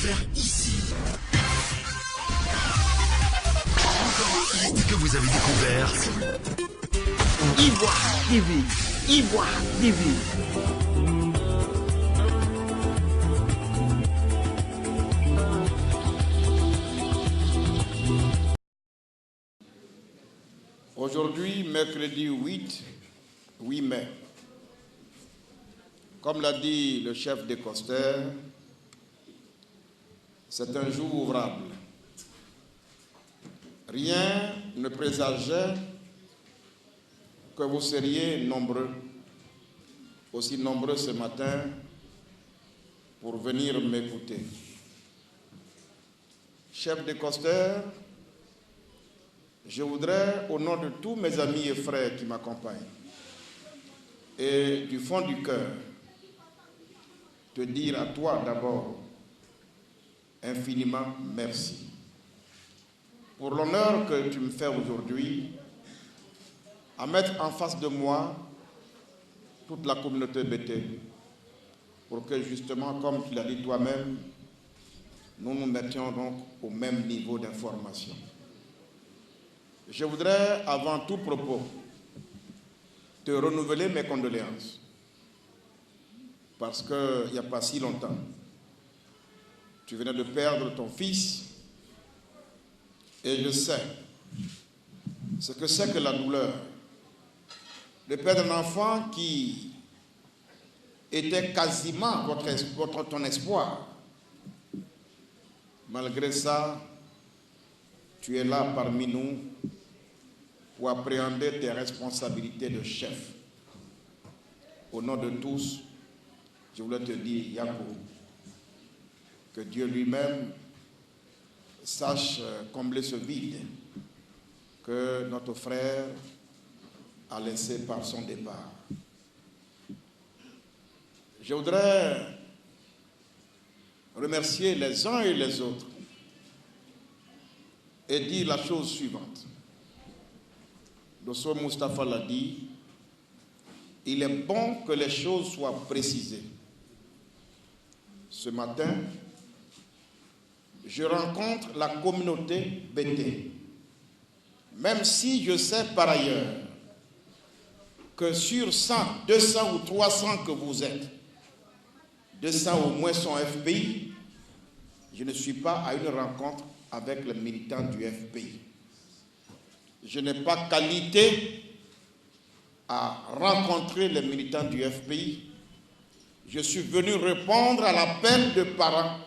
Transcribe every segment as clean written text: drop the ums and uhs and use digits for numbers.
faire ici. Encore un hit que vous avez découvert. Ivoire TV. Ivoire TV. Aujourd'hui, mercredi 8 mai, comme l'a dit le chef des costeurs, c'est un jour ouvrable. Rien ne présageait que vous seriez nombreux, aussi nombreux ce matin, pour venir m'écouter. Chef des costeurs, je voudrais, au nom de tous mes amis et frères qui m'accompagnent, et du fond du cœur, te dire à toi d'abord infiniment merci pour l'honneur que tu me fais aujourd'hui à mettre en face de moi toute la communauté BT pour que justement, comme tu l'as dit toi-même, nous nous mettions donc au même niveau d'information. Je voudrais, avant tout propos, te renouveler mes condoléances. Parce qu'il n'y a pas si longtemps, tu venais de perdre ton fils. Et je sais ce que c'est que la douleur de perdre un enfant qui était quasiment ton espoir. Malgré ça, tu es là parmi nous pour appréhender tes responsabilités de chef. Au nom de tous, je voulais te dire, Yakou, que Dieu lui-même sache combler ce vide que notre frère a laissé par son départ. Je voudrais remercier les uns et les autres et dire la chose suivante. Dosso Moustapha l'a dit, il est bon que les choses soient précisées. Ce matin, je rencontre la communauté BT. Même si je sais par ailleurs que sur 100, 200 ou 300 que vous êtes, 200 au moins sont FPI, je ne suis pas à une rencontre avec les militants du FPI. Je n'ai pas qualité à rencontrer les militants du FPI. Je suis venu répondre à l'appel de parents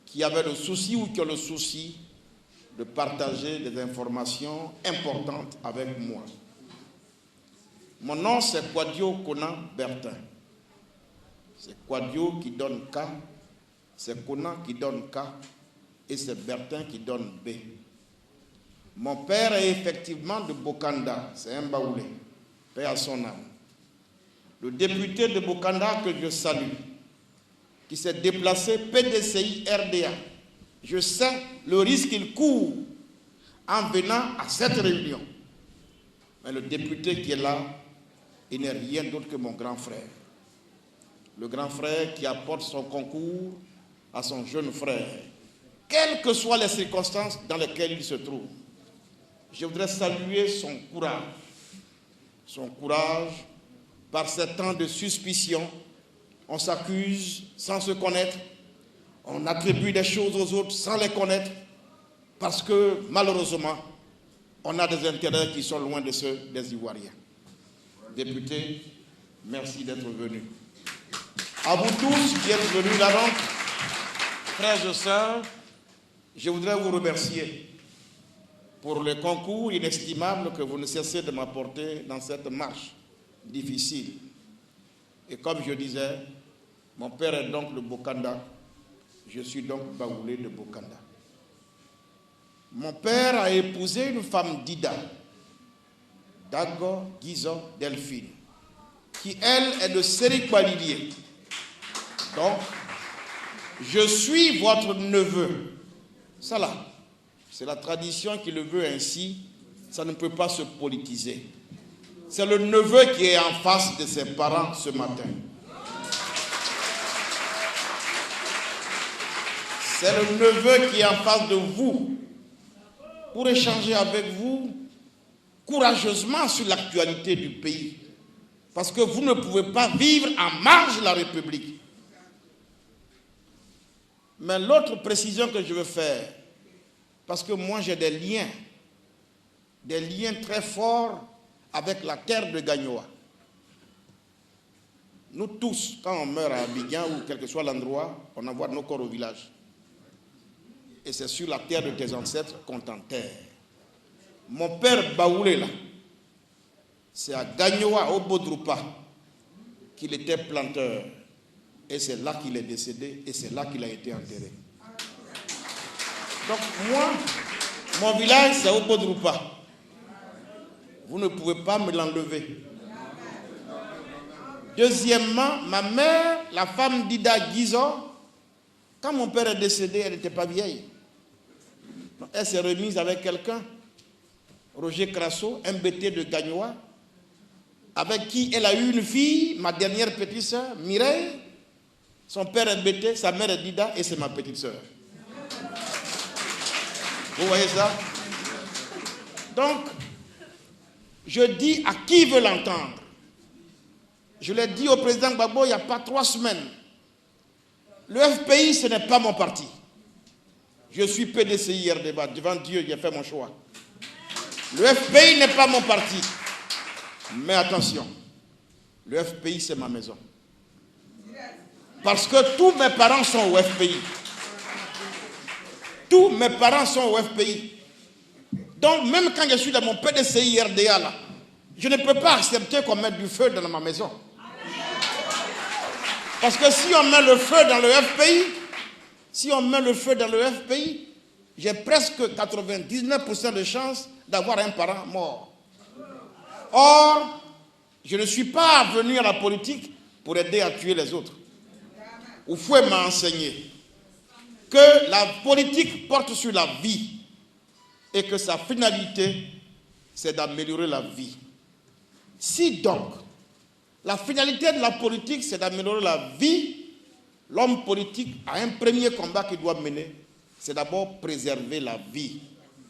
qui avaient le souci ou qui ont le souci de partager des informations importantes avec moi. Mon nom, c'est Kwadio Kona Bertin. C'est Kwadio qui donne K, c'est Kona qui donne K, et c'est Bertin qui donne B. Mon père est effectivement de Bokanda, c'est un Baoulé, paix à son âme. Le député de Bokanda que je salue, qui s'est déplacé PDCI RDA, je sais le risque qu'il court en venant à cette réunion. Mais le député qui est là, il n'est rien d'autre que mon grand frère. Le grand frère qui apporte son concours à son jeune frère, quelles que soient les circonstances dans lesquelles il se trouve. Je voudrais saluer son courage. Son courage par ces temps de suspicion. On s'accuse sans se connaître. On attribue des choses aux autres sans les connaître. Parce que malheureusement, on a des intérêts qui sont loin de ceux des Ivoiriens. Député, merci d'être venu. À vous tous qui êtes venus là donc, frères et sœurs, je voudrais vous remercier pour le concours inestimable que vous ne cessez de m'apporter dans cette marche difficile. Et comme je disais, mon père est donc le Bokanda, je suis donc Baoulé de Bokanda. Mon père a épousé une femme d'Ida, Dago Gizo Delphine, qui elle est de Séric-Balilier. Donc, je suis votre neveu. Ça là, c'est la tradition qui le veut ainsi, ça ne peut pas se politiser. C'est le neveu qui est en face de ses parents ce matin. c'est le neveu qui est en face de vous pour échanger avec vous courageusement sur l'actualité du pays. Parce que vous ne pouvez pas vivre en marge de la République. Mais l'autre précision que je veux faire, parce que moi j'ai des liens très forts avec la terre de Gagnoa. Nous tous, quand on meurt à Abidjan ou quel que soit l'endroit, on envoie nos corps au village. Et c'est sur la terre de tes ancêtres qu'on t'enterre. Mon père Baoulé, là, c'est à Gagnoa, au Bodroupa, qu'il était planteur. Et c'est là qu'il est décédé et c'est là qu'il a été enterré. Donc moi, mon village, c'est au Bodroupa. Vous ne pouvez pas me l'enlever. Deuxièmement, ma mère, la femme d'Ida Guizo, quand mon père est décédé, elle n'était pas vieille. Elle s'est remise avec quelqu'un, Roger Crasso, MBT de Gagnoa, avec qui elle a eu une fille, ma dernière petite sœur, Mireille. Son père est MBT, sa mère est Dida et c'est ma petite sœur. Vous voyez ça? Donc, je dis à qui veut l'entendre. Je l'ai dit au président Gbagbo il n'y a pas 3 semaines. Le FPI, ce n'est pas mon parti. Je suis PDCI hier devant Dieu, j'ai fait mon choix. Le FPI n'est pas mon parti. Mais attention, le FPI, c'est ma maison. Parce que tous mes parents sont au FPI. Tous mes parents sont au FPI. Donc, même quand je suis dans mon PDCI RDA, là, je ne peux pas accepter qu'on mette du feu dans ma maison. Parce que si on met le feu dans le FPI, j'ai presque 99% de chances d'avoir un parent mort. Or, je ne suis pas venu à la politique pour aider à tuer les autres. Oufoué m'a enseigné que la politique porte sur la vie et que sa finalité, c'est d'améliorer la vie. Si donc, la finalité de la politique, c'est d'améliorer la vie, l'homme politique a un premier combat qu'il doit mener, c'est d'abord préserver la vie,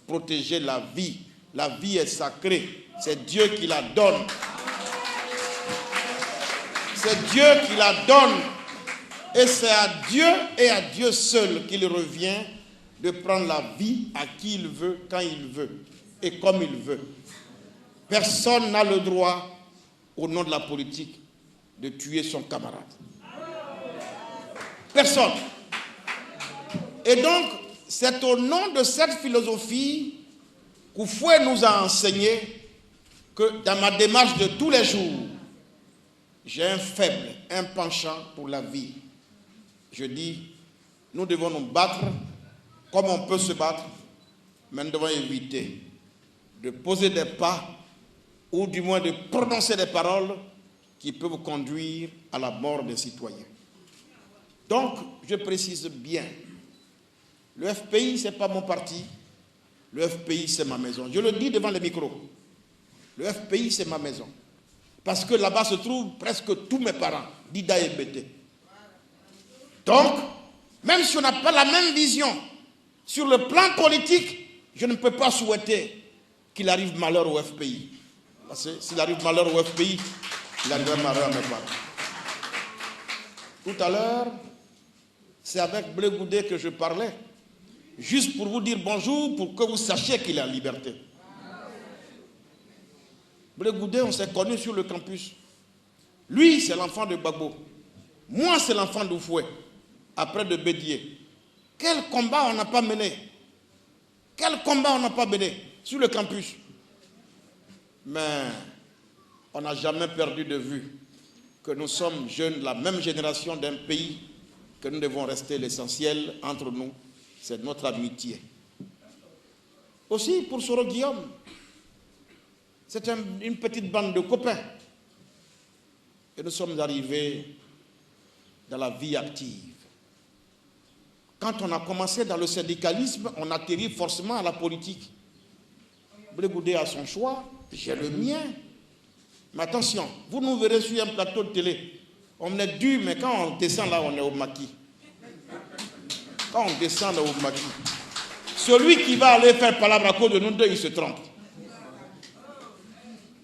protéger la vie. La vie est sacrée, c'est Dieu qui la donne. C'est Dieu qui la donne. Et c'est à Dieu et à Dieu seul qu'il revient de prendre la vie à qui il veut, quand il veut et comme il veut. Personne n'a le droit, au nom de la politique, de tuer son camarade. Personne. Et donc, c'est au nom de cette philosophie qu'Oufoué nous a enseigné que dans ma démarche de tous les jours, j'ai un faible, un penchant pour la vie. Je dis, nous devons nous battre comme on peut se battre, mais nous devons éviter de poser des pas ou du moins de prononcer des paroles qui peuvent conduire à la mort des citoyens. Donc, je précise bien, le FPI, ce n'est pas mon parti, le FPI, c'est ma maison. Je le dis devant les micros, le FPI, c'est ma maison. Parce que là-bas se trouvent presque tous mes parents, Dida et Bété. Donc, même si on n'a pas la même vision sur le plan politique, je ne peux pas souhaiter qu'il arrive malheur au FPI. Parce que s'il arrive malheur au FPI, il arrivera malheur à mes parents. Tout à l'heure, c'est avec Blé Goudé que je parlais, juste pour vous dire bonjour, pour que vous sachiez qu'il est en liberté. Blé Goudé, on s'est connus sur le campus. Lui, c'est l'enfant de Gbagbo. Moi, c'est l'enfant d'Oufoué, après de Bédié. Quel combat on n'a pas mené? Quel combat on n'a pas mené sur le campus? Mais on n'a jamais perdu de vue que nous sommes jeunes, la même génération d'un pays, que nous devons rester l'essentiel entre nous, c'est notre amitié. Aussi pour Soro Guillaume, c'est une petite bande de copains. Et nous sommes arrivés dans la vie active. Quand on a commencé dans le syndicalisme, on atterrit forcément à la politique. Blé Goudé a son choix, j'ai le mien. Mais attention, vous nous verrez sur un plateau de télé. On est dur, mais quand on descend là, on est au maquis. Quand on descend au maquis, celui qui va aller faire palabre à cause de nous deux, il se trompe.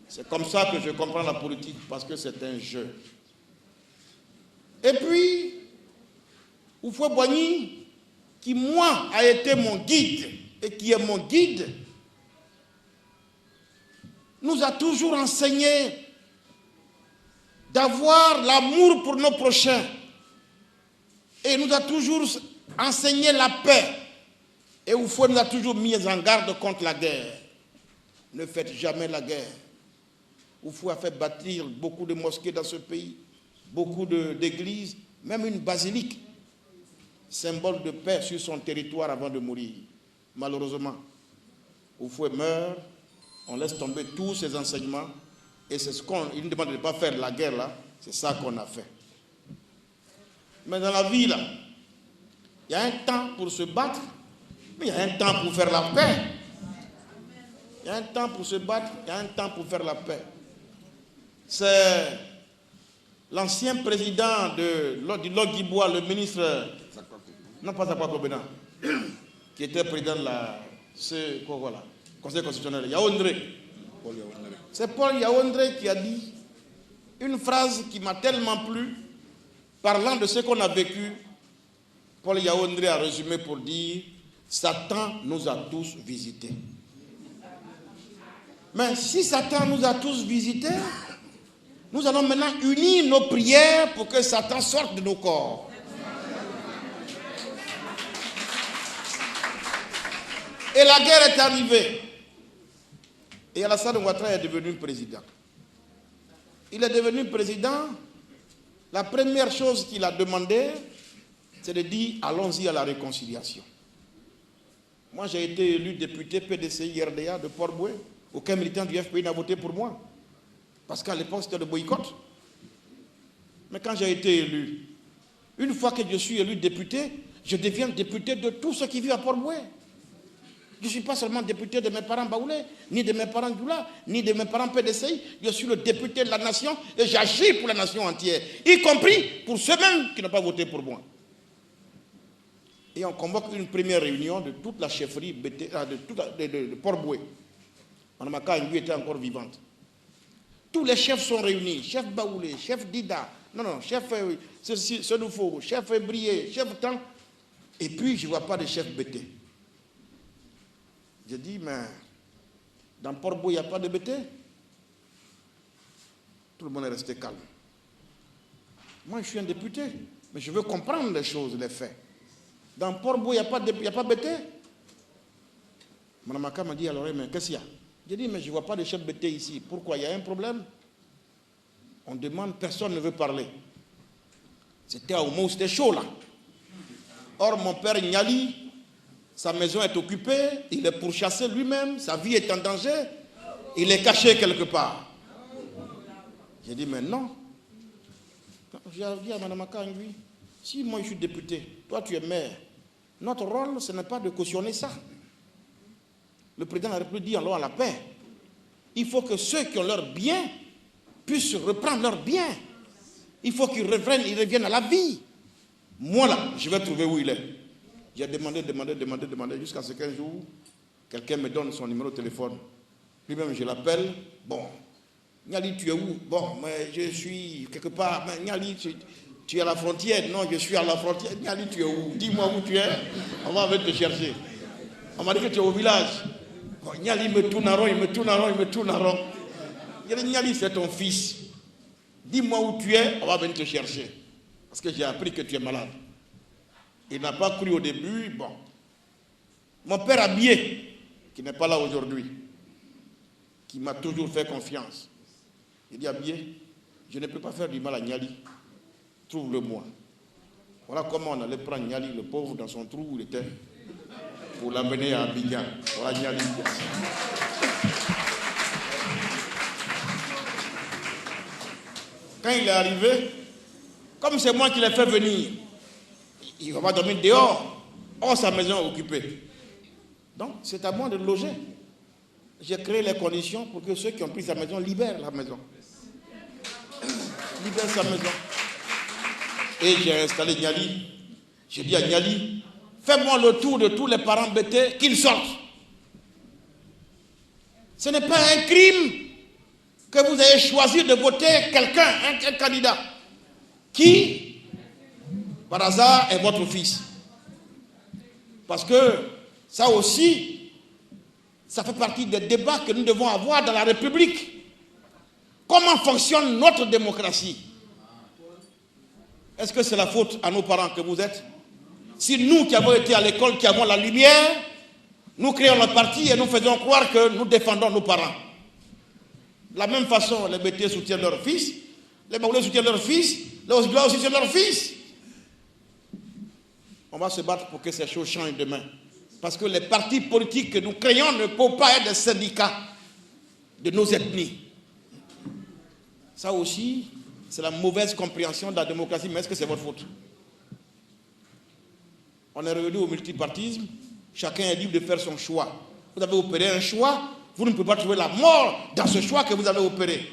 C'est comme ça que je comprends la politique, parce que c'est un jeu. Et puis, Oufoué Boigny, qui moi a été mon guide, et qui est mon guide, nous a toujours enseigné d'avoir l'amour pour nos prochains. Et nous a toujours enseigné la paix. Et Oufoué nous a toujours mis en garde contre la guerre. Ne faites jamais la guerre. Oufoué a fait bâtir beaucoup de mosquées dans ce pays, beaucoup d'églises, même une basilique, symbole de paix sur son territoire avant de mourir. Malheureusement, Oufoué meurt, on laisse tomber tous ses enseignements, et c'est ce qu'il nous demande de ne pas faire la guerre là, c'est ça qu'on a fait. Mais dans la vie là, il y a un temps pour se battre, mais il y a un temps pour faire la paix. Il y a un temps pour se battre, il y a un temps pour faire la paix. C'est l'ancien président du Logibwa, le ministre, non pas Zakwa Kobena, qui était président de Conseil constitutionnel, Yaoundé. C'est Paul Yaoundé qui a dit une phrase qui m'a tellement plu, parlant de ce qu'on a vécu. Paul Yaoundé a résumé pour dire Satan nous a tous visités. Mais si Satan nous a tous visités, nous allons maintenant unir nos prières pour que Satan sorte de nos corps. Et la guerre est arrivée. Et Alassane Ouattara est devenu président. Il est devenu président. La première chose qu'il a demandé, c'est de dire allons-y à la réconciliation. Moi, j'ai été élu député PDCI RDA de Port-Boué. Aucun militant du FPI n'a voté pour moi. Parce qu'à l'époque, c'était le boycott. Mais quand j'ai été élu, une fois que je suis élu député, je deviens député de tous ceux qui vivent à Port-Boué. Je ne suis pas seulement député de mes parents Baoulé, ni de mes parents Djoula, ni de mes parents PDCI. Je suis le député de la nation et j'agis pour la nation entière, y compris pour ceux-mêmes qui n'ont pas voté pour moi. Et on convoque une première réunion de toute la chefferie de Port-Boué. Mme Maka Ngui était encore vivante. Tous les chefs sont réunis, chef Baoulé, chef Dida, chef Senoufo, chef Brié, chef Tan. Et puis, je ne vois pas de chef BT. J'ai dit, mais dans Port-Boué, il n'y a pas de BT. Tout le monde est resté calme. Moi, je suis un député, mais je veux comprendre les choses, les faits. Dans Port-Boué, il n'y a pas BT. Mme Maka m'a dit, alors, mais qu'est-ce qu'il y a? J'ai dit, mais je ne vois pas de chef BT ici. Pourquoi? Il y a un problème? On demande, personne ne veut parler. C'était au moment où c'était chaud là. Or, mon père Niali, sa maison est occupée, il est pourchassé lui-même, sa vie est en danger, il est caché quelque part. J'ai dit, mais non. J'ai dit à Mme Akangui, si moi je suis député, toi tu es maire, notre rôle, ce n'est pas de cautionner ça. Le président de la République dit, allons à la paix. Il faut que ceux qui ont leurs biens puissent reprendre leurs biens. Il faut qu'ils reviennent à la vie. Moi là, je vais trouver où il est. J'ai demandé, jusqu'à ce qu'un jour, quelqu'un me donne son numéro de téléphone. Lui-même, je l'appelle. Bon, Niali, tu es où? Bon, mais je suis quelque part. Mais Niali, tu es à la frontière? Non, je suis à la frontière. Niali, tu es où? Dis-moi où tu es. On va venir te chercher. On m'a dit que tu es au village. Bon, Niali me tourne en rond, il me tourne en rond. Il dit, Niali, c'est ton fils. Dis-moi où tu es, on va venir te chercher. Parce que j'ai appris que tu es malade. Il n'a pas cru au début. Bon. Mon père Abié, qui n'est pas là aujourd'hui, qui m'a toujours fait confiance. Il dit, Abié, je ne peux pas faire du mal à Niali. Trouve-le-moi. Voilà comment on allait prendre Niali, le pauvre, dans son trou où il était, pour l'amener à Abidjan. Voilà Niali. Quand il est arrivé, comme c'est moi qui l'ai fait venir, il va pas dormir dehors. Or, sa maison est occupée. Donc, c'est à moi de le loger. J'ai créé les conditions pour que ceux qui ont pris sa maison libèrent la maison. Libèrent sa maison. Et j'ai installé Niali. J'ai dit à Niali, faites-moi le tour de tous les parents bêtés, qu'ils sortent. Ce n'est pas un crime que vous ayez choisi de voter quelqu'un, un candidat, qui, par hasard, est votre fils. Parce que ça aussi, ça fait partie des débats que nous devons avoir dans la République. Comment fonctionne notre démocratie? Est-ce que c'est la faute à nos parents que vous êtes? Si nous qui avons été à l'école, qui avons la lumière, nous créons le parti et nous faisons croire que nous défendons nos parents. De la même façon, les Bétés soutiennent leurs fils, les Baoulés soutiennent leurs fils, les Osglois soutiennent leurs fils. On va se battre pour que ces choses changent demain. Parce que les partis politiques que nous créons ne peuvent pas être des syndicats de nos ethnies. Ça aussi, c'est la mauvaise compréhension de la démocratie, mais est-ce que c'est votre faute? On est revenu au multipartisme, chacun est libre de faire son choix. Vous avez opéré un choix, vous ne pouvez pas trouver la mort dans ce choix que vous avez opéré.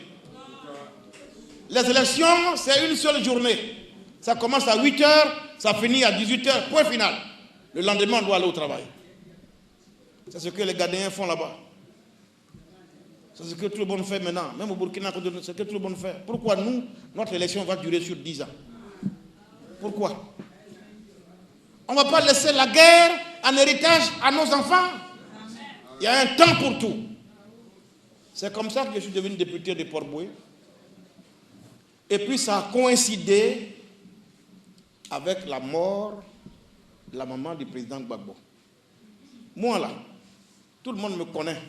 Les élections, c'est une seule journée. Ça commence à 8h, ça finit à 18h, point final. Le lendemain, on doit aller au travail. C'est ce que les Ghanéens font là-bas. C'est ce que tout le monde fait maintenant. Même au Burkina, c'est ce que tout le monde fait. Pourquoi nous, notre élection va durer sur 10 ans? Pourquoi? On ne va pas laisser la guerre en héritage à nos enfants. Il y a un temps pour tout. C'est comme ça que je suis devenu député de Port-Boué. Et puis ça a coïncidé avec la mort de la maman du président Gbagbo. Moi là, tout le monde me connaît.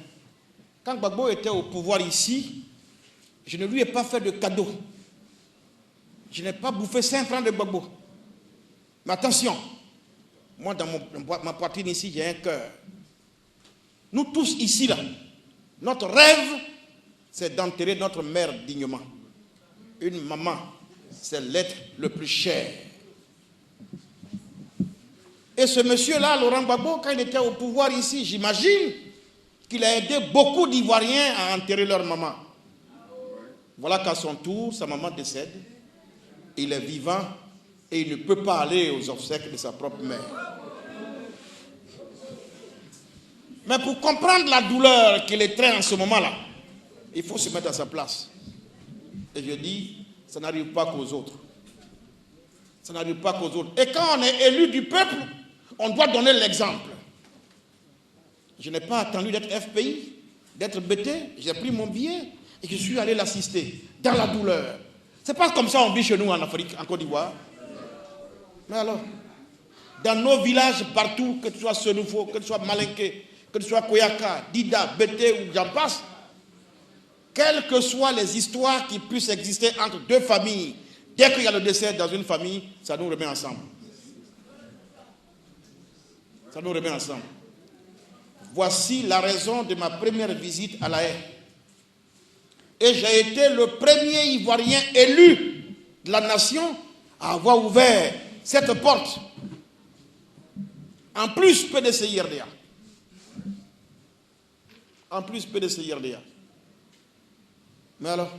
Quand Gbagbo était au pouvoir ici, je ne lui ai pas fait de cadeau. Je n'ai pas bouffé 5 francs de Gbagbo. Mais attention, moi dans ma poitrine ici, j'ai un cœur. Nous tous ici là, notre rêve, c'est d'enterrer notre mère dignement. Une maman, c'est l'être le plus cher. Et ce monsieur-là, Laurent Gbagbo, quand il était au pouvoir ici, j'imagine qu'il a aidé beaucoup d'Ivoiriens à enterrer leur maman. Voilà qu'à son tour, sa maman décède. Il est vivant et il ne peut pas aller aux obsèques de sa propre mère. Mais pour comprendre la douleur qu'il étreint en ce moment-là, il faut se mettre à sa place. Et je dis, ça n'arrive pas qu'aux autres. Ça n'arrive pas qu'aux autres. Et quand on est élu du peuple, on doit donner l'exemple. Je n'ai pas attendu d'être FPI, d'être bêté. J'ai pris mon billet et je suis allé l'assister dans la douleur. C'est pas comme ça on vit chez nous en Afrique, en Côte d'Ivoire. Mais alors, dans nos villages partout, que ce soit Senufo, que ce soit Malinké, que ce soit Koyaka, Dida, Bété ou j'en passe, quelles que soient les histoires qui puissent exister entre deux familles, dès qu'il y a le décès dans une famille, ça nous remet ensemble. Ça nous remet ensemble. Voici la raison de ma première visite à La Haye. Et j'ai été le premier Ivoirien élu de la nation à avoir ouvert cette porte. En plus, PDCI-RDA. En plus, PDCI-RDA. Mais alors,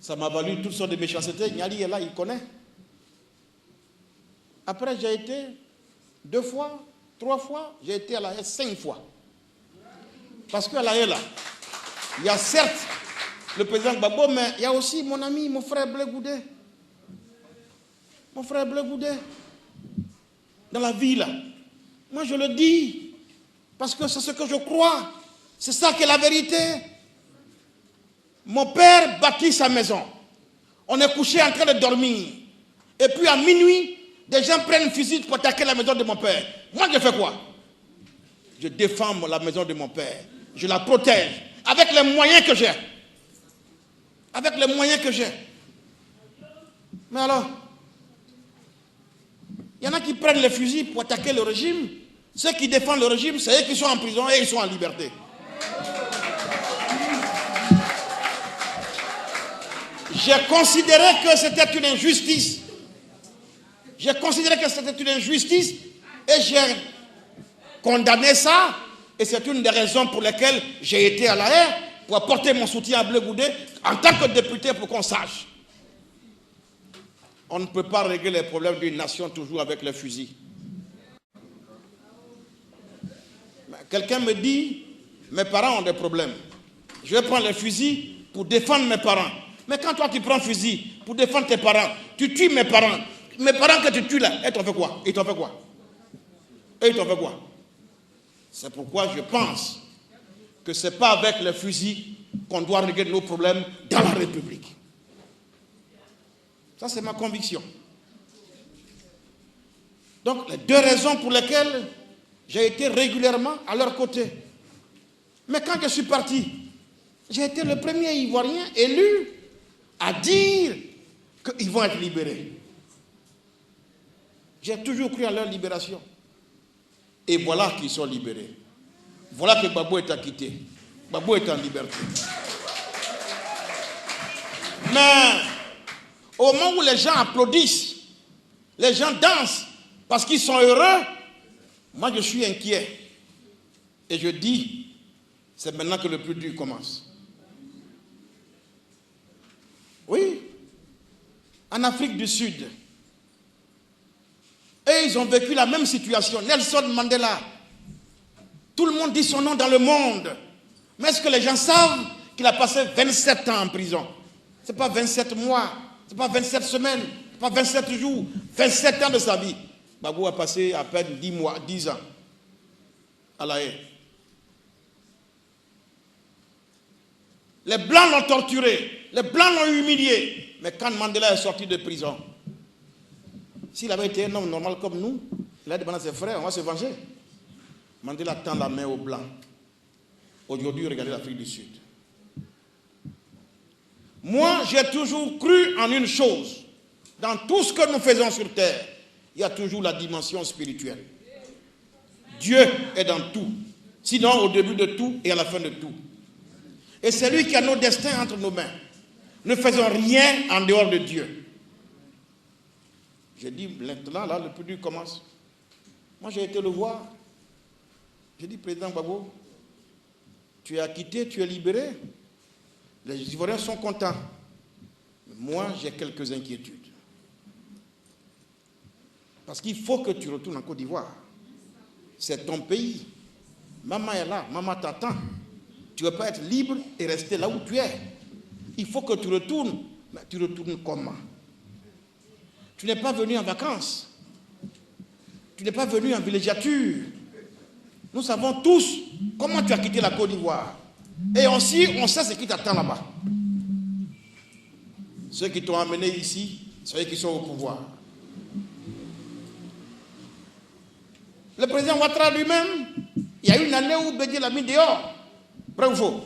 ça m'a valu toutes sortes de méchancetés. Niali est là, il connaît. Après, j'ai été 2 fois, 3 fois, j'ai été à La Haye 5 fois. Parce qu'à La Haye, là, il y a certes le président Gbagbo, mais il y a aussi mon ami, mon frère Blé Goudé. Mon frère Blé Goudé. Dans la vie, là. Moi, je le dis. Parce que c'est ce que je crois. C'est ça qui est la vérité. Mon père bâtit sa maison. On est couché en train de dormir. Et puis à minuit, des gens prennent un fusil pour attaquer la maison de mon père. Moi, je fais quoi? Je défends la maison de mon père. Je la protège. Avec les moyens que j'ai. Avec les moyens que j'ai. Mais alors, il y en a qui prennent les fusils pour attaquer le régime. Ceux qui défendent le régime, c'est eux qui sont en prison et ils sont en liberté. J'ai considéré que c'était une injustice. J'ai considéré que c'était une injustice et j'ai condamné ça. Et c'est une des raisons pour lesquelles j'ai été à La Haye pour apporter mon soutien à Blé Goudé en tant que député pour qu'on sache. On ne peut pas régler les problèmes d'une nation toujours avec les fusils. Quelqu'un me dit, mes parents ont des problèmes. Je vais prendre les fusils pour défendre mes parents. Mais quand toi tu prends un fusil pour défendre tes parents, tu tues mes parents. Mes parents que tu tues là, ils t'ont fait quoi? Ils t'ont fait quoi? Et ils t'ont fait quoi? C'est pourquoi je pense que ce n'est pas avec les fusils qu'on doit régler nos problèmes dans la République. Ça, c'est ma conviction. Donc, les deux raisons pour lesquelles j'ai été régulièrement à leur côté. Mais quand je suis parti, j'ai été le premier Ivoirien élu à dire qu'ils vont être libérés. J'ai toujours cru à leur libération. Et voilà qu'ils sont libérés. Voilà que Gbagbo est acquitté. Gbagbo est en liberté. Mais au moment où les gens applaudissent, les gens dansent parce qu'ils sont heureux, moi je suis inquiet. Et je dis, c'est maintenant que le plus dur commence. Oui, en Afrique du Sud, et ils ont vécu la même situation. Nelson Mandela, tout le monde dit son nom dans le monde. Mais est-ce que les gens savent qu'il a passé 27 ans en prison? Ce n'est pas 27 mois, ce n'est pas 27 semaines, ce n'est pas 27 jours, 27 ans de sa vie. Gbagbo a passé à peine 10 mois, 10 ans à La Haye. Les Blancs l'ont torturé, les Blancs l'ont humilié. Mais quand Mandela est sorti de prison, s'il avait été un homme normal comme nous, il a demandé à ses frères, on va se venger. Mandela tend la main aux Blancs. Aujourd'hui, regardez l'Afrique du Sud. Moi, j'ai toujours cru en une chose. Dans tout ce que nous faisons sur terre, il y a toujours la dimension spirituelle. Dieu est dans tout. Sinon, au début de tout et à la fin de tout. Et c'est lui qui a nos destins entre nos mains. Ne faisons rien en dehors de Dieu. J'ai dit, maintenant, là, le plus dur commence. Moi, j'ai été le voir. J'ai dit, président Gbagbo, tu es acquitté, tu es libéré. Les Ivoiriens sont contents. Mais moi, j'ai quelques inquiétudes. Parce qu'il faut que tu retournes en Côte d'Ivoire. C'est ton pays. Maman est là, maman t'attend. Tu ne veux pas être libre et rester là où tu es. Il faut que tu retournes. Mais tu retournes comment? Tu n'es pas venu en vacances. Tu n'es pas venu en villégiature. Nous savons tous comment tu as quitté la Côte d'Ivoire. Et aussi, on sait ce qui t'attend là-bas. Ceux qui t'ont amené ici, c'est ceux qui sont au pouvoir. Le président Ouattara lui-même, il y a une année où Bédié l'a mis dehors. Vrai ou faux?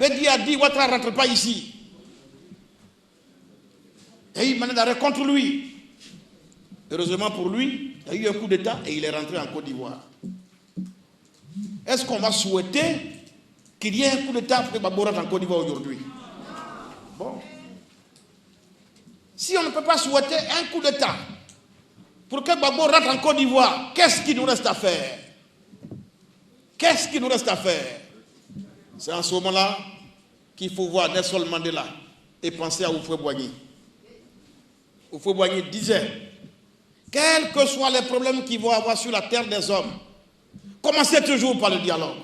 Bédié a dit, Ouattara ne rentre pas ici. Et il m'a d'arrêt contre lui. Heureusement pour lui, il y a eu un coup d'État et il est rentré en Côte d'Ivoire. Est-ce qu'on va souhaiter qu'il y ait un coup d'État pour que Gbagbo rentre en Côte d'Ivoire aujourd'hui? Bon. Si on ne peut pas souhaiter un coup d'État pour que Gbagbo rentre en Côte d'Ivoire, qu'est-ce qu'il nous reste à faire? Qu'est-ce qu'il nous reste à faire? C'est en ce moment-là qu'il faut voir Nelson Mandela et penser à Houphouët-Boigny. Houphouët-Boigny disait, quels que soient les problèmes qu'ils vont avoir sur la terre des hommes, commencez toujours par le dialogue.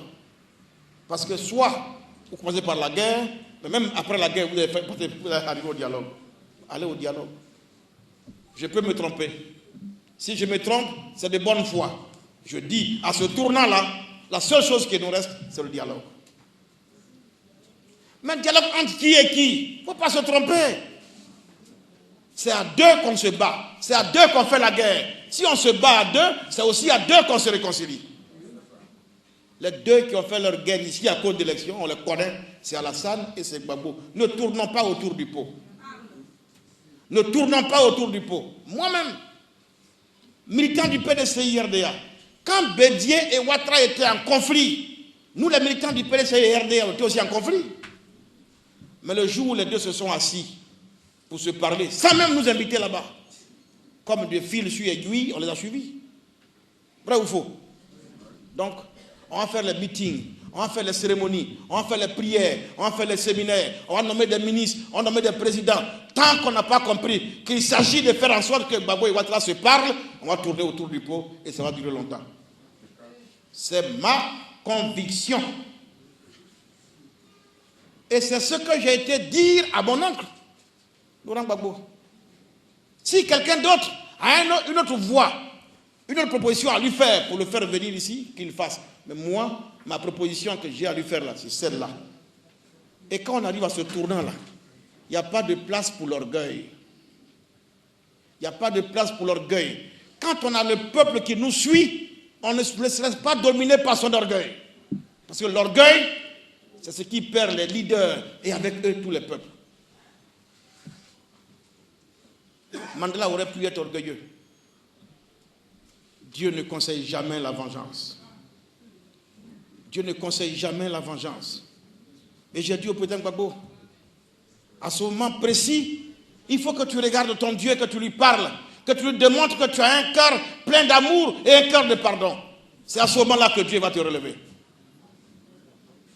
Parce que soit vous commencez par la guerre, mais même après la guerre, vous allez arriver au dialogue. Allez au dialogue. Je peux me tromper. Si je me trompe, c'est de bonne foi. Je dis, à ce tournant-là, la seule chose qui nous reste, c'est le dialogue. Mais le dialogue entre qui et qui? Il ne faut pas se tromper. C'est à deux qu'on se bat. C'est à deux qu'on fait la guerre. Si on se bat à deux, c'est aussi à deux qu'on se réconcilie. Les deux qui ont fait leur guerre ici à cause d'élections, on les connaît, c'est Alassane et c'est Gbagbo. Ne tournons pas autour du pot. Ne tournons pas autour du pot. Moi-même, militant du PDCI-RDA, quand Bédié et Ouattara étaient en conflit, nous les militants du PDCI-RDA étaient aussi en conflit. Mais le jour où les deux se sont assis pour se parler, sans même nous inviter là-bas, comme des fils sur aiguille, on les a suivis. Vrai ou faux? Donc, on va faire les meetings, on va faire les cérémonies, on va faire les prières, on va faire les séminaires, on va nommer des ministres, on va nommer des présidents. Tant qu'on n'a pas compris qu'il s'agit de faire en sorte que Gbagbo et Ouattara se parlent, on va tourner autour du pot et ça va durer longtemps. C'est ma conviction. Et c'est ce que j'ai été dire à mon oncle, Laurent Gbagbo. Si quelqu'un d'autre a une autre voie, une autre proposition à lui faire pour le faire venir ici, qu'il fasse. Mais moi, ma proposition que j'ai à lui faire là, c'est celle-là. Et quand on arrive à ce tournant-là, il n'y a pas de place pour l'orgueil. Il n'y a pas de place pour l'orgueil. Quand on a le peuple qui nous suit, on ne se laisse pas dominer par son orgueil. Parce que l'orgueil, c'est ce qui perd les leaders et avec eux tous les peuples. Mandela aurait pu être orgueilleux. Dieu ne conseille jamais la vengeance. Dieu ne conseille jamais la vengeance. Et j'ai dit au président Gbagbo, à ce moment précis, il faut que tu regardes ton Dieu, que tu lui parles, que tu lui démontres que tu as un cœur plein d'amour et un cœur de pardon. C'est à ce moment-là que Dieu va te relever.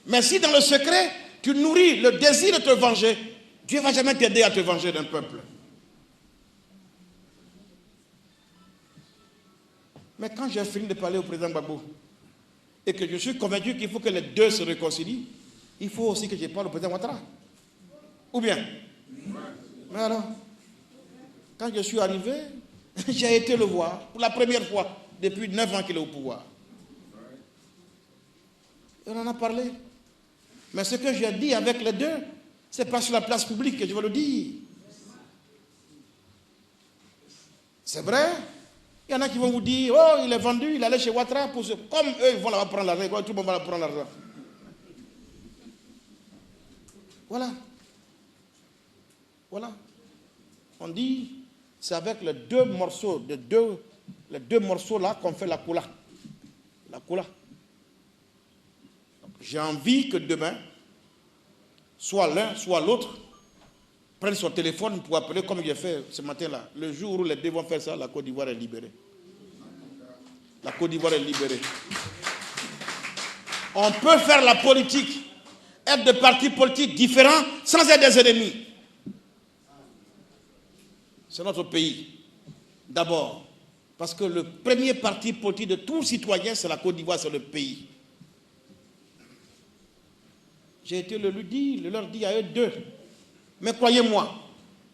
Mais si dans le secret, tu nourris le désir de te venger, Dieu ne va jamais t'aider à te venger d'un peuple. Mais quand j'ai fini de parler au président Gbagbo et que je suis convaincu qu'il faut que les deux se réconcilient, il faut aussi que je parle au président Ouattara. Ou bien? Mais alors, quand je suis arrivé, j'ai été le voir pour la première fois depuis 9 ans qu'il est au pouvoir. Et on en a parlé. Mais ce que j'ai dit avec les deux, ce n'est pas sur la place publique que je veux le dire. C'est vrai. Il y en a qui vont vous dire, oh, il est vendu, il allait chez Ouattara pour ce... Comme eux, ils vont là-bas prendre l'argent, tout le monde va prendre l'argent. Voilà. Voilà. On dit, c'est avec les deux morceaux, les deux morceaux là qu'on fait la coula. La coula. J'ai envie que demain, soit l'un, soit l'autre, prenne son téléphone pour appeler comme j'ai fait ce matin-là. Le jour où les deux vont faire ça, la Côte d'Ivoire est libérée. La Côte d'Ivoire est libérée. On peut faire la politique, être de partis politiques différents sans être des ennemis. C'est notre pays. D'abord, parce que le premier parti politique de tous citoyens, c'est la Côte d'Ivoire, c'est le pays. J'ai été le leur dire à eux deux. Mais croyez-moi,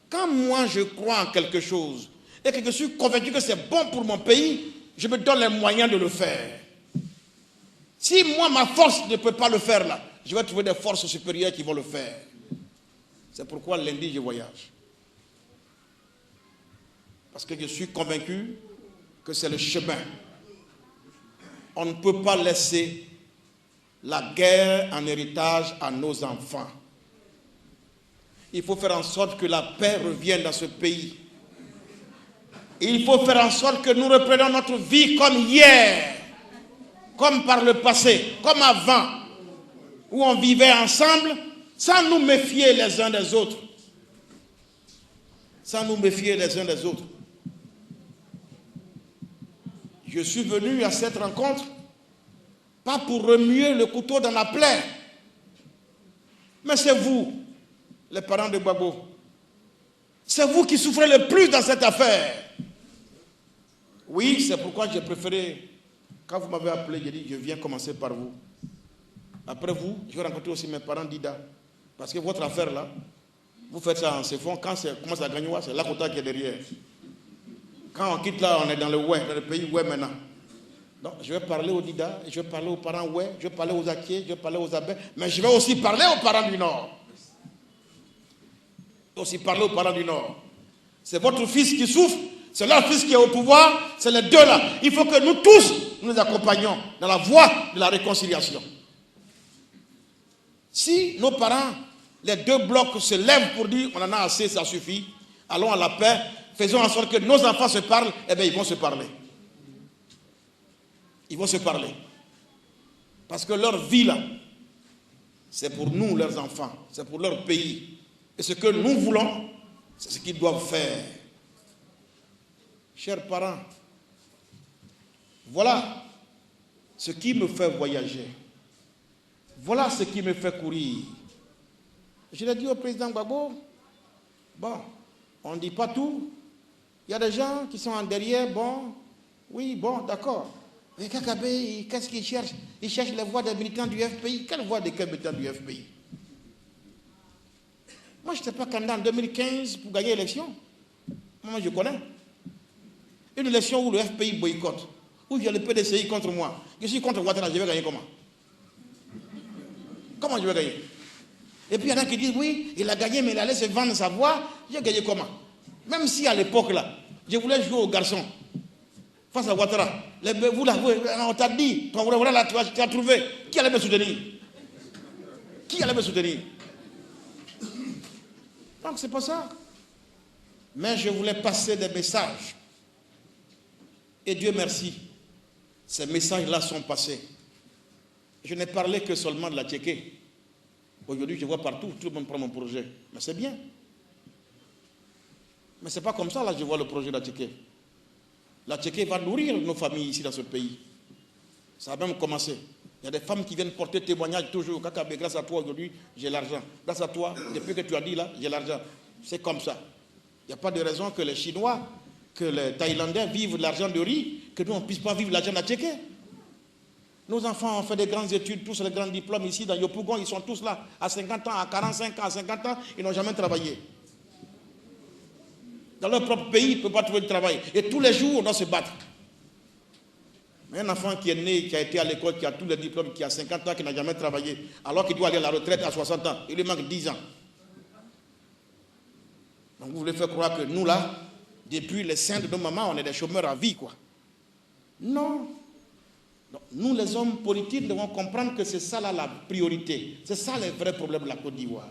quand moi je crois en quelque chose et que je suis convaincu que c'est bon pour mon pays, je me donne les moyens de le faire. Si moi, ma force ne peut pas le faire là, je vais trouver des forces supérieures qui vont le faire. C'est pourquoi lundi, je voyage. Parce que je suis convaincu que c'est le chemin. On ne peut pas laisser la guerre en héritage à nos enfants. Il faut faire en sorte que la paix revienne dans ce pays. Il faut faire en sorte que nous reprenions notre vie comme hier, comme par le passé, comme avant, où on vivait ensemble sans nous méfier les uns des autres. Sans nous méfier les uns des autres. Je suis venu à cette rencontre, pas pour remuer le couteau dans la plaie, mais c'est vous, les parents de Gbagbo. C'est vous qui souffrez le plus dans cette affaire. Oui, c'est pourquoi j'ai préféré, quand vous m'avez appelé, j'ai dit, je viens commencer par vous. Après vous, je vais rencontrer aussi mes parents d'Ida. Parce que votre affaire là, vous faites ça en se fond, quand ça commence à gagner, c'est l'Akota qui est derrière. Quand on quitte là, on est dans le pays Oué maintenant. Donc, je vais parler aux Dida, je vais parler aux parents Oué, je vais parler aux Akiés, je vais parler aux Abé, mais je vais aussi parler aux parents du Nord. Aussi parler aux parents du Nord. C'est votre fils qui souffre, c'est leur fils qui est au pouvoir, c'est les deux là. Il faut que nous tous, nous accompagnions dans la voie de la réconciliation. Si nos parents, les deux blocs se lèvent pour dire on en a assez, ça suffit, allons à la paix, faisons en sorte que nos enfants se parlent, eh bien ils vont se parler. Ils vont se parler. Parce que leur vie là, c'est pour nous, leurs enfants, c'est pour leur pays. Et ce que nous voulons, c'est ce qu'ils doivent faire. Chers parents, voilà ce qui me fait voyager. Voilà ce qui me fait courir. Je l'ai dit au président Gbagbo, bon, on ne dit pas tout. Il y a des gens qui sont en derrière, bon, oui, bon, d'accord. Et Kakabe, qu'est-ce qu'il cherche? Il cherche les voix des militants du FPI. Quelle voix des militants du FPI? Moi, je n'étais pas candidat en 2015 pour gagner l'élection. Moi, je connais. Une élection où le FPI boycotte, où il y a le PDCI contre moi. Je suis contre Ouattara, je vais gagner comment? Comment je vais gagner? Et puis il y en a qui disent, oui, il a gagné, mais il allait se vendre sa voix. J'ai gagné comment? Même si à l'époque, là, je voulais jouer aux garçons face à Ouattara. Vous là, on t'a dit, voilà, tu as trouvé. Qui allait me soutenir? Qui allait me soutenir? Donc c'est pas ça. Mais je voulais passer des messages. Et Dieu merci, ces messages-là sont passés. Je n'ai parlé que seulement de la Tchéquée. Aujourd'hui, je vois partout, tout le monde prend mon projet. Mais c'est bien. Mais ce n'est pas comme ça, là, je vois le projet de la Tchéquée. La Tchéquée va nourrir nos familles ici dans ce pays. Ça a même commencé. Il y a des femmes qui viennent porter témoignage toujours. Kakabe, grâce à toi, aujourd'hui, j'ai l'argent. Grâce à toi, depuis que tu as dit là, j'ai l'argent. C'est comme ça. Il n'y a pas de raison que les Chinois, que les Thaïlandais vivent de l'argent de riz, que nous, on ne puisse pas vivre l'argent de la Tchéquée. Nos enfants ont fait des grandes études, tous les grands diplômes ici dans Yopougon, ils sont tous là, à 50 ans, à 45 ans, à 50 ans, ils n'ont jamais travaillé. Dans leur propre pays, ils ne peuvent pas trouver de travail. Et tous les jours, on doit se battre. Mais un enfant qui est né, qui a été à l'école, qui a tous les diplômes, qui a 50 ans, qui n'a jamais travaillé, alors qu'il doit aller à la retraite à 60 ans, il lui manque 10 ans. Donc vous voulez faire croire que nous là, depuis les seins de nos mamans, on est des chômeurs à vie, quoi. Non. Donc, nous, les hommes politiques, devons comprendre que c'est ça là la priorité. C'est ça les vrais problèmes de la Côte d'Ivoire.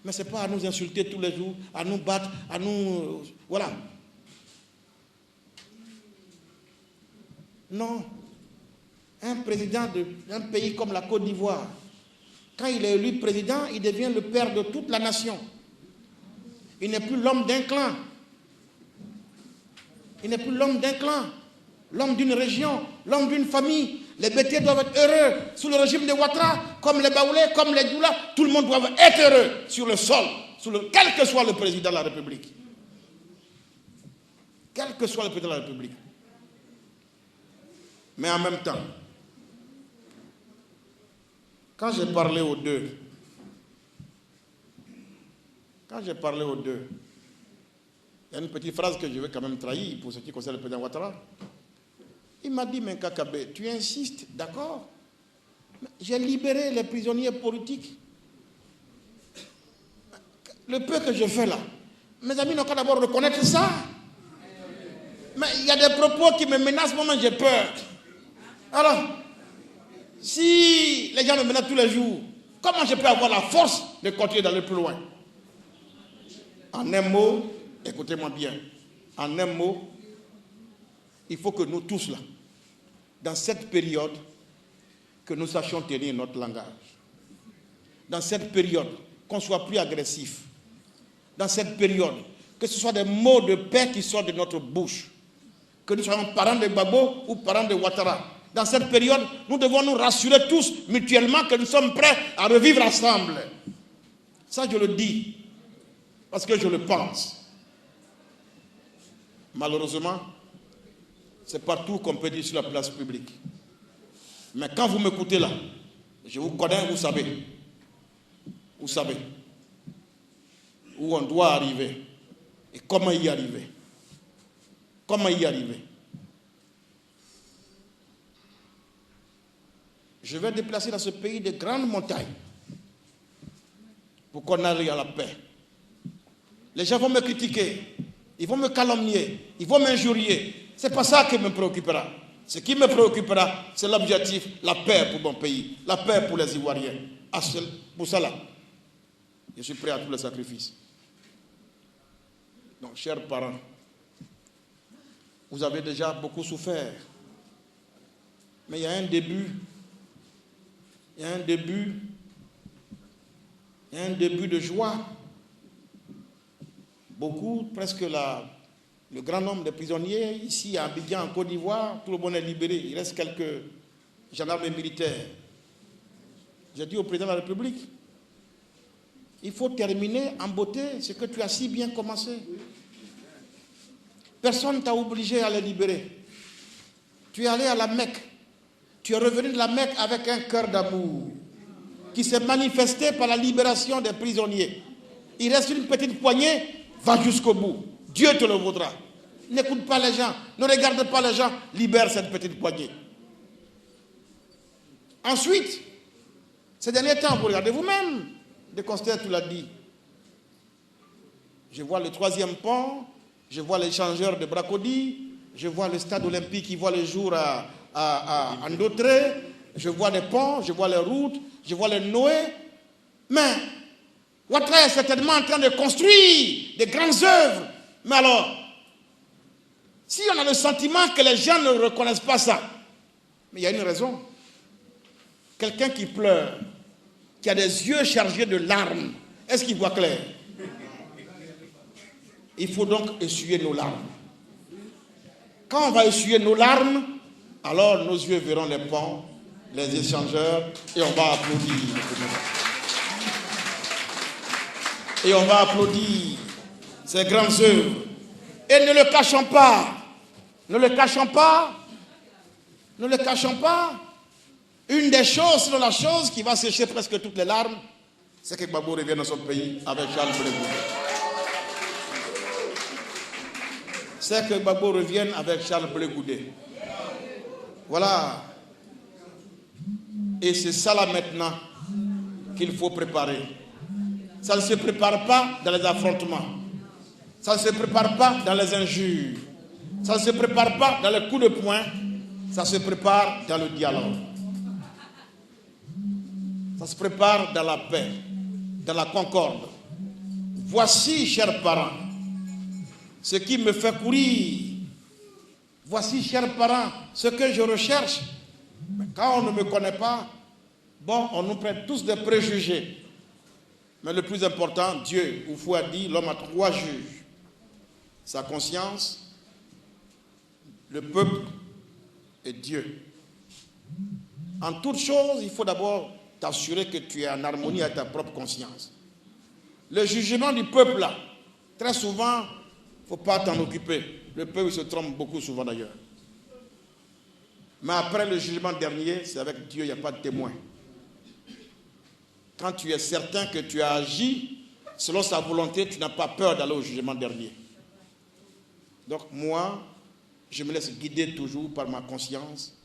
Mais ce n'est pas à nous insulter tous les jours, à nous battre, à nous... Voilà. Non. Un président d'un pays comme la Côte d'Ivoire, quand il est élu président, il devient le père de toute la nation. Il n'est plus l'homme d'un clan. Il n'est plus l'homme d'un clan, l'homme d'une région, l'homme d'une famille. Les Bétés doivent être heureux sous le régime de Ouattara, comme les Baoulés, comme les Doula. Tout le monde doit être heureux sur le sol, quel que soit le président de la République. Quel que soit le président de la République. Mais en même temps, quand j'ai parlé aux deux, il y a une petite phrase que je vais quand même trahir pour ce qui concerne le président Ouattara. Il m'a dit, mais Kakabe, tu insistes, d'accord? J'ai libéré les prisonniers politiques. Le peu que je fais là, mes amis n'ont qu'à d'abord reconnaître ça. Mais il y a des propos qui me menacent, moi j'ai peur. Alors, si les gens me menacent tous les jours, comment je peux avoir la force de continuer d'aller plus loin? En un mot, écoutez-moi bien, en un mot, il faut que nous tous là, dans cette période, que nous sachions tenir notre langage. Dans cette période, qu'on soit plus agressif. Dans cette période, que ce soit des mots de paix qui sortent de notre bouche. Que nous soyons parents de Gbagbo ou parents de Ouattara. Dans cette période, nous devons nous rassurer tous mutuellement que nous sommes prêts à revivre ensemble. Ça, je le dis, parce que je le pense. Malheureusement, c'est partout qu'on peut dire sur la place publique. Mais quand vous m'écoutez là, je vous connais, vous savez. Vous savez où on doit arriver et comment y arriver. Comment y arriver? Je vais déplacer dans ce pays de grandes montagnes pour qu'on arrive à la paix. Les gens vont me critiquer, ils vont me calomnier, ils vont m'injurier. Ce n'est pas ça qui me préoccupera. Ce qui me préoccupera, c'est l'objectif, la paix pour mon pays, la paix pour les Ivoiriens. Pour ça là, je suis prêt à tous les sacrifices. Donc, chers parents, vous avez déjà beaucoup souffert. Mais il y a un début. Il y a un début. Il y a un début de joie. Beaucoup, presque le grand nombre de prisonniers, ici à Abidjan, en Côte d'Ivoire, tout le monde est libéré. Il reste quelques gendarmes et militaires. J'ai dit au président de la République, il faut terminer en beauté ce que tu as si bien commencé. Personne ne t'a obligé à les libérer. Tu es allé à la Mecque. Tu es revenu de la Mecque avec un cœur d'amour qui s'est manifesté par la libération des prisonniers. Il reste une petite poignée, va jusqu'au bout. Dieu te le vaudra. N'écoute pas les gens, ne regarde pas les gens, libère cette petite poignée. Ensuite, ces derniers temps, vous regardez vous-même, de Coster, tu l'as dit. Je vois le 3e pont, je vois l'échangeur de Bracody, je vois le stade olympique qui voit le jour à Andautré, je vois les ponts, je vois les routes, je vois les Noé. Mais Ouattara est certainement en train de construire des grandes œuvres. Mais alors, si on a le sentiment que les gens ne reconnaissent pas ça, mais il y a une raison. Quelqu'un qui pleure, qui a des yeux chargés de larmes, est-ce qu'il voit clair? Il faut donc essuyer nos larmes. Quand on va essuyer nos larmes, alors nos yeux verront les ponts, les échangeurs, et on va applaudir. Et on va applaudir ces grandes œuvres. Et ne le cachons pas. Ne le cachons pas. Ne le cachons pas. Une des choses, sinon la chose qui va sécher presque toutes les larmes, c'est que Gbagbo revienne dans son pays avec Charles Blé Goudé. C'est que Gbagbo revienne avec Charles Blé Goudé. Voilà. Et c'est ça là maintenant qu'il faut préparer. Ça ne se prépare pas dans les affrontements. Ça ne se prépare pas dans les injures. Ça ne se prépare pas dans les coups de poing. Ça se prépare dans le dialogue. Ça se prépare dans la paix, dans la concorde. Voici, chers parents, ce qui me fait courir. Voici, chers parents, ce que je recherche. Mais quand on ne me connaît pas, bon, on nous prête tous des préjugés. Mais le plus important, Dieu, Oufou a dit, l'homme a 3 juges. Sa conscience, le peuple et Dieu. En toute chose, il faut d'abord t'assurer que tu es en harmonie avec ta propre conscience. Le jugement du peuple, là, très souvent, il ne faut pas t'en occuper. Le peuple se trompe beaucoup souvent d'ailleurs. Mais après le jugement dernier, c'est avec Dieu, il n'y a pas de témoin. Quand tu es certain que tu as agi selon sa volonté, tu n'as pas peur d'aller au jugement dernier. Donc moi, je me laisse guider toujours par ma conscience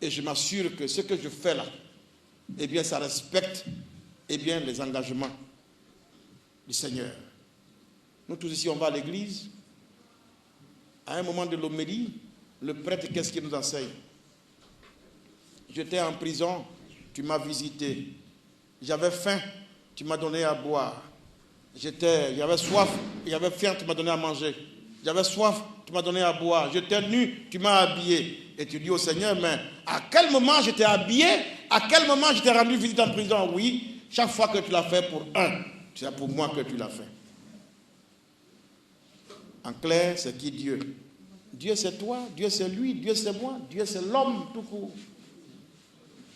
et je m'assure que ce que je fais là, eh bien, ça respecte les engagements du Seigneur. Nous tous ici, on va à l'église. À un moment de l'homélie, le prêtre, qu'est-ce qu'il nous enseigne? J'étais en prison, tu m'as visité. J'avais faim, tu m'as donné à boire. J'avais soif, j'avais faim, tu m'as donné à manger. J'avais soif, tu m'as donné à boire. J'étais nu, tu m'as habillé. Et tu dis au Seigneur, mais à quel moment j'étais habillé? À quel moment j'étais rendu visite en prison? Oui, chaque fois que tu l'as fait pour un, c'est pour moi que tu l'as fait. En clair, c'est qui Dieu? Dieu c'est toi, Dieu c'est lui, Dieu c'est moi, Dieu c'est l'homme tout court.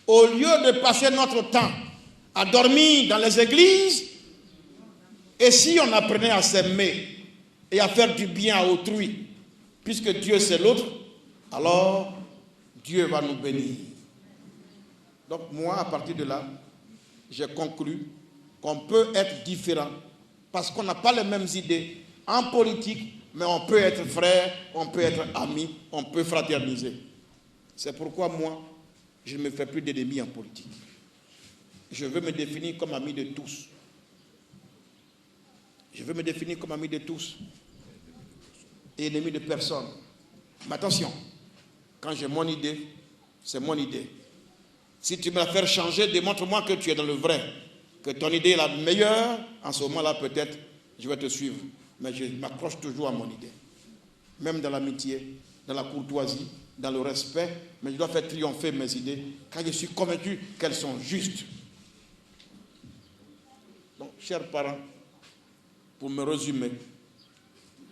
Au lieu de passer notre temps à dormir dans les églises, et si on apprenait à s'aimer et à faire du bien à autrui, puisque Dieu c'est l'autre, alors Dieu va nous bénir. Donc moi, à partir de là, j'ai conclu qu'on peut être différent parce qu'on n'a pas les mêmes idées en politique, mais on peut être frère, on peut être ami, on peut fraterniser. C'est pourquoi moi, je ne me fais plus d'ennemis en politique. Je veux me définir comme ami de tous. Je veux me définir comme ami de tous et ennemi de personne. Mais attention, quand j'ai mon idée, c'est mon idée. Si tu me la fais changer, démontre-moi que tu es dans le vrai, que ton idée est la meilleure. En ce moment-là, peut-être, je vais te suivre. Mais je m'accroche toujours à mon idée. Même dans l'amitié, dans la courtoisie, dans le respect. Mais je dois faire triompher mes idées quand je suis convaincu qu'elles sont justes. Donc, chers parents, pour me résumer,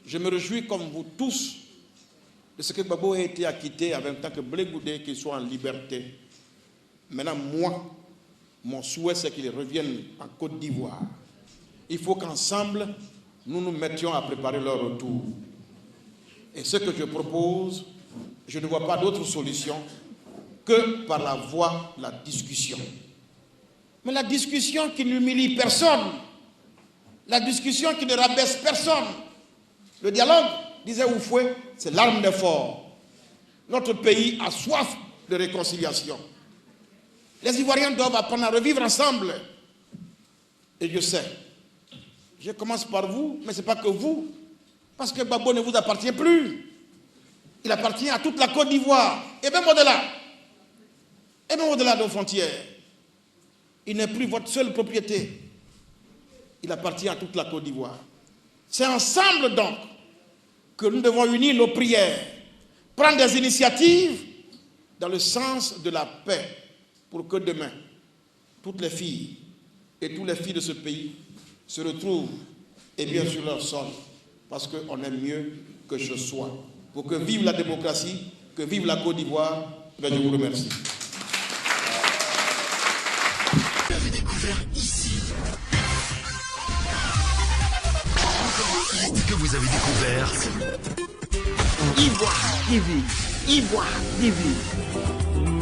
je me réjouis comme vous tous de ce que Gbagbo a été acquitté en même temps que Blé Goudé, qu'il soit en liberté. Maintenant, moi, mon souhait, c'est qu'il revienne en Côte d'Ivoire. Il faut qu'ensemble, nous nous mettions à préparer leur retour. Et ce que je propose, je ne vois pas d'autre solution que par la voie de la discussion. Mais la discussion qui n'humilie personne, la discussion qui ne rabaisse personne. Le dialogue, disait Oufoué, c'est l'arme des forts. Notre pays a soif de réconciliation. Les Ivoiriens doivent apprendre à revivre ensemble. Et je sais, je commence par vous, mais ce n'est pas que vous, parce que Gbagbo ne vous appartient plus. Il appartient à toute la Côte d'Ivoire, et même au-delà. Et même au-delà de nos frontières. Il n'est plus votre seule propriété. Il appartient à toute la Côte d'Ivoire. C'est ensemble donc que nous devons unir nos prières, prendre des initiatives dans le sens de la paix, pour que demain, toutes les filles et tous les filles de ce pays se retrouvent et bien sur leur sol, parce qu'on aime mieux que je sois. Pour que vive la démocratie, que vive la Côte d'Ivoire, je vous remercie. Vous avez découvert ici. Que vous avez découvert Ivoire TV. Ivoire TV.